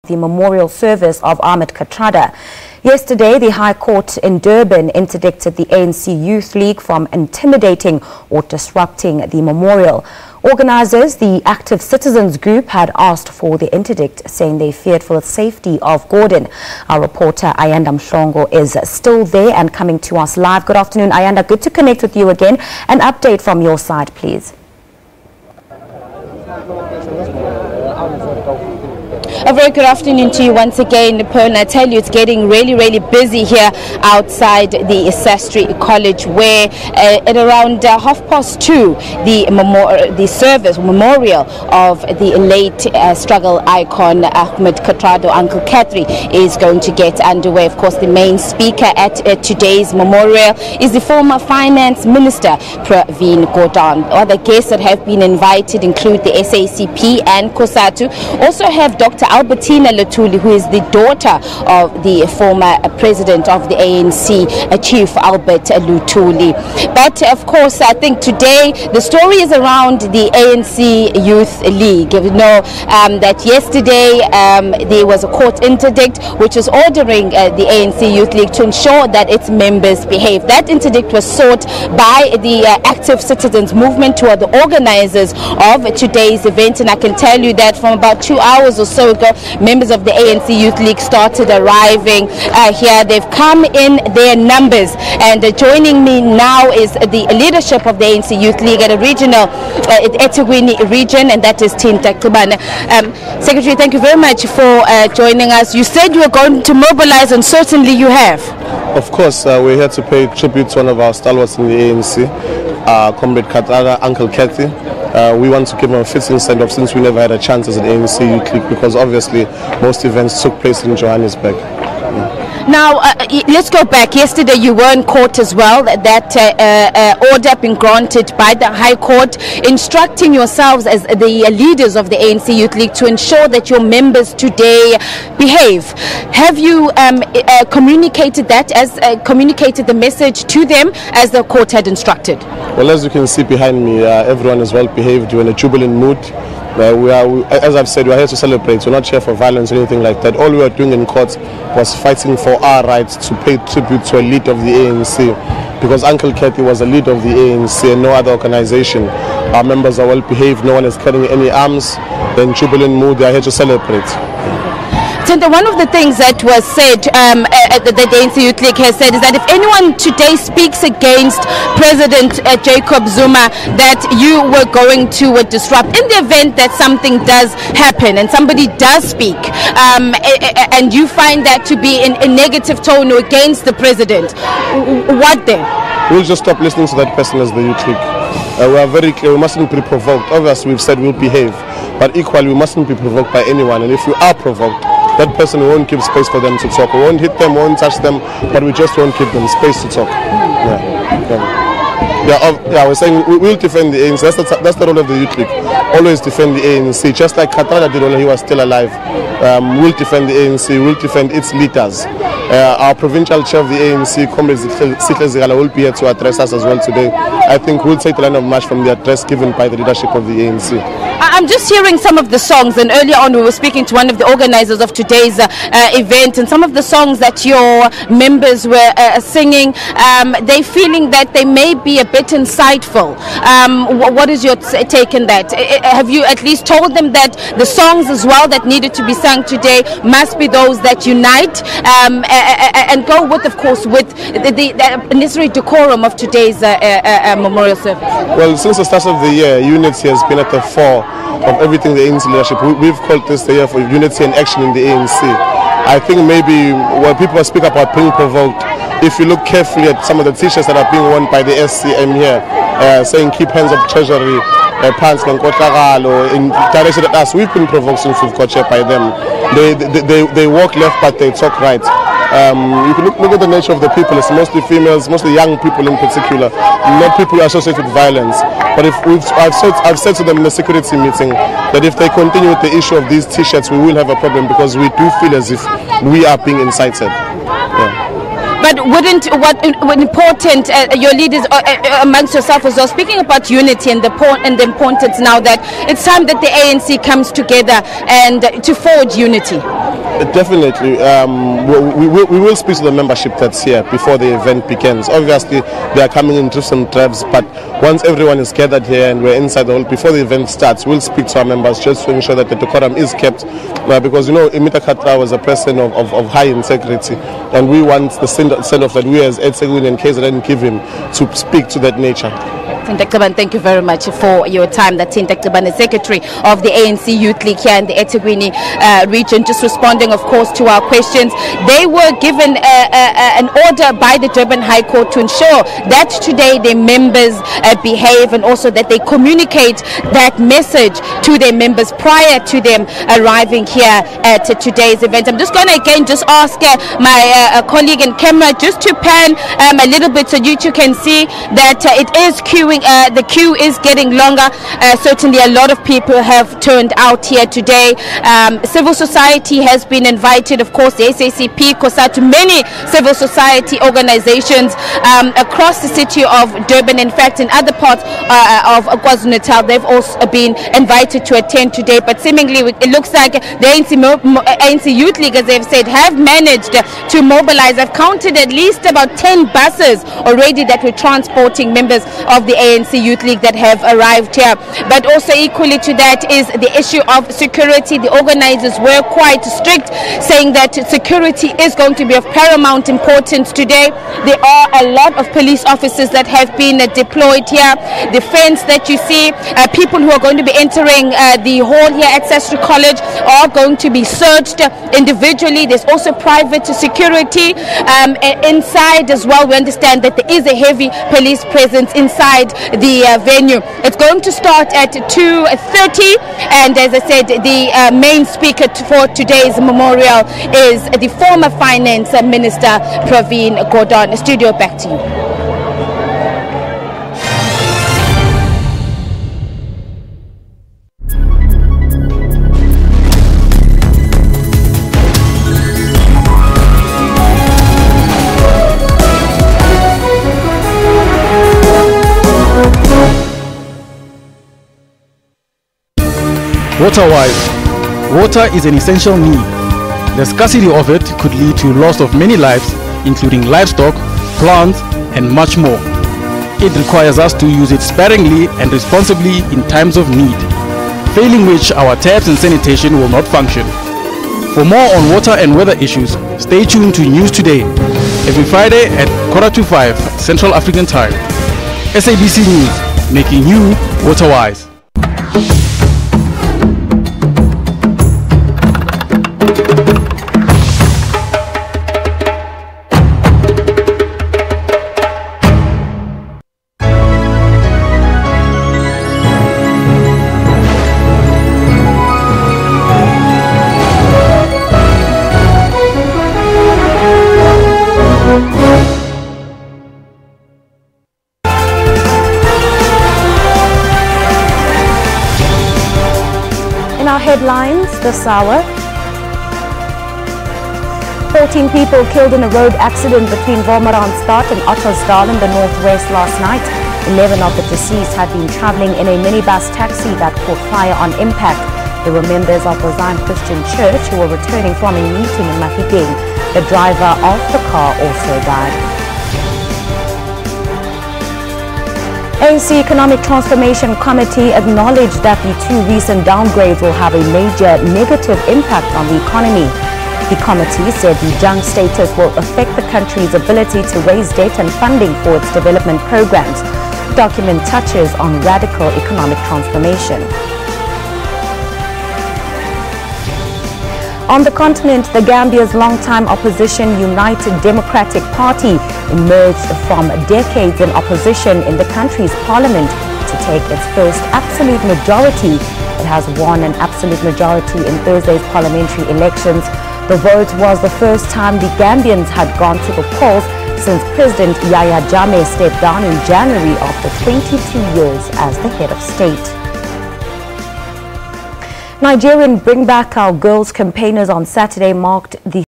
the memorial service of Ahmed Kathrada. Yesterday, the High Court in Durban interdicted the ANC Youth League from intimidating or disrupting the memorial. Organisers, the active citizens group, had asked for the interdict, saying they feared for the safety of Gordhan. Our reporter Ayanda Mhlongo is still there and coming to us live. Good afternoon, Ayanda. Good to connect with you again. An update from your side, please. A very good afternoon to you once again, Pern. I tell you, it's getting really busy here outside the Sastry College, where at around 2:30, the service memorial of the late struggle icon Ahmed Kathrada, Uncle Kathy, is going to get underway. Of course, the main speaker at today's memorial is the former finance minister, Pravin Gordhan. Other guests that have been invited include the SACP and COSATU. Also have Dr. Albertina Lutuli, who is the daughter of the former president of the ANC, Chief Albert Lutuli. But of course, I think today the story is around the ANC Youth League. You know that yesterday there was a court interdict which was ordering the ANC Youth League to ensure that its members behave. That interdict was sought by the active citizens movement, who are the organisers of today's event, and I can tell you that from about 2 hours or so ago, members of the ANC Youth League started arriving here. They've come in their numbers, and joining me now is the leadership of the ANC Youth League at a regional, eThekwini region, and that is interdicted. Secretary, thank you very much for joining us. You said you were going to mobilize, and certainly you have. Of course, we're here to pay tribute to one of our stalwarts in the ANC, Comrade Kathrada, Uncle Kathy. We want to give him a fitting send-off, since we never had a chance as an ANC Youth League, because obviously most events took place in Johannesburg. Now, let's go back. Yesterday you were in court as well. That order been granted by the High Court, instructing yourselves as the leaders of the ANC Youth League to ensure that your members today behave. Have you communicated that, communicated the message to them as the court had instructed? Well, as you can see behind me, everyone is well behaved. We're in a jubilant mood. As I've said, we are here to celebrate. We're not here for violence or anything like that. All we were doing in court was fighting for our rights to pay tribute to a leader of the ANC, because Uncle Kathy was a leader of the ANC and no other organization. Our members are well behaved. No one is carrying any arms. They're in jubilant mood. They are here to celebrate. One of the things that was said, that the ANC Youth League has said, is that if anyone today speaks against President Jacob Zuma, that you were going to disrupt. In the event that something does happen and somebody does speak, and you find that to be in a negative tone or against the president, what then? We'll just stop listening to that person as the Youth League. We are very clear. We mustn't be provoked. Obviously, we've said we'll behave, but equally, we mustn't be provoked by anyone. And if we are provoked, that person won't give space for them to talk. We won't hit them, won't touch them, but we just won't give them space to talk. We're saying we'll defend the ANC. That's the role of the Youth League. Always defend the ANC, just like Kathrada did when he was still alive. We'll defend the ANC. We'll defend its leaders. Our provincial chair of the ANC, Comrade Sihle Zigala, will be here to address us as well today. I think we'll take the line of march from the address given by the leadership of the ANC. I'm just hearing some of the songs, and earlier on we were speaking to one of the organisers of today's event, and some of the songs that your members were singing, they feeling that they may be a bit insightful. What is your take on that? Have you at least told them that the songs as well that needed to be sung today must be those that unite, and go with, of course, with the necessary decorum of today's memorial service? Well, since the start of the year, unity has been at the fore of everything the ANC leadership. We've called this the year for unity and action in the ANC. I think maybe when people speak about being provoked, if you look carefully at some of the t-shirts that are being worn by the SCM here, saying keep hands of treasury, pants and in direction at us, we've been provoked since we've got here by them. They walk left but they talk right. You can look at the nature of the people. It's mostly females, mostly young people in particular, not people associated with violence. But I've said to them in the security meeting that if they continue with the issue of these t-shirts, we will have a problem, because we do feel as if we are being incited. But wouldn't what important your leaders amongst yourself as well, speaking about unity and the importance now that it's time that the ANC comes together and to forge unity? Definitely. We will speak to the membership that's here before the event begins. Obviously, they are coming in drifts and drabs, but once everyone is gathered here and we're inside the hall, before the event starts, we'll speak to our members just to ensure that the decorum is kept. Because, you know, Ahmed Kathrada was a person of high integrity, and we want the send-off that we as eThekwini and KZN give him to speak to that nature. Thank you very much for your time. That's the Secretary of the ANC Youth League here in the eThekwini region, just responding, of course, to our questions. They were given an order by the Durban High Court to ensure that today their members behave, and also that they communicate that message to their members prior to them arriving here at today's event. I'm just going to again just ask my colleague in camera just to pan a little bit so you two can see that it is queuing. The queue is getting longer. Certainly a lot of people have turned out here today. Civil society has been invited, of course, the SABC, COSATU, many civil society organizations across the city of Durban. In fact, in other parts of KwaZulu-Natal, they've also been invited to attend today. But seemingly it looks like the ANC Youth League, as they've said, have managed to mobilize. I've counted at least about 10 buses already that were transporting members of the ANC Youth League that have arrived here. But also equally to that is the issue of security. The organizers were quite strict, saying that security is going to be of paramount importance today. There are a lot of police officers that have been deployed here. The fence that you see, people who are going to be entering the hall here at SABC College are going to be searched individually. There's also private security inside as well. We understand that there is a heavy police presence inside the venue. It's going to start at 2:30, and as I said, the main speaker for today's memorial is the former Finance Minister Pravin Gordhan. Studio, back to you. Water-wise, water is an essential need. The scarcity of it could lead to loss of many lives, including livestock, plants, and much more. It requires us to use it sparingly and responsibly in times of need, failing which our taps and sanitation will not function. For more on water and weather issues, stay tuned to News Today, every Friday at 4:45 Central African Time. SABC News, making you water-wise. Headlines this hour. 14 people killed in a road accident between Wolmaranstad and Ottersdal in the northwest last night. 11 of the deceased had been traveling in a minibus taxi that caught fire on impact. They were members of the Zion Christian Church who were returning from a meeting in Mahikeng. The driver of the car also died. ANC Economic Transformation Committee acknowledged that the two recent downgrades will have a major negative impact on the economy. The committee said the junk status will affect the country's ability to raise debt and funding for its development programs. The document touches on radical economic transformation. On the continent, the Gambia's longtime opposition United Democratic Party emerged from decades in opposition in the country's parliament to take its first absolute majority. It has won an absolute majority in Thursday's parliamentary elections. The vote was the first time the Gambians had gone to the polls since President Yahya Jammeh stepped down in January after 22 years as the head of state. Nigerian Bring Back Our Girls campaigners on Saturday marked the